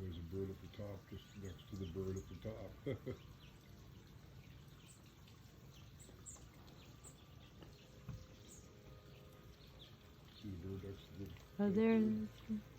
there's a bird at the top, just next to the bird at the top. See the bird next to the... Oh, there it is.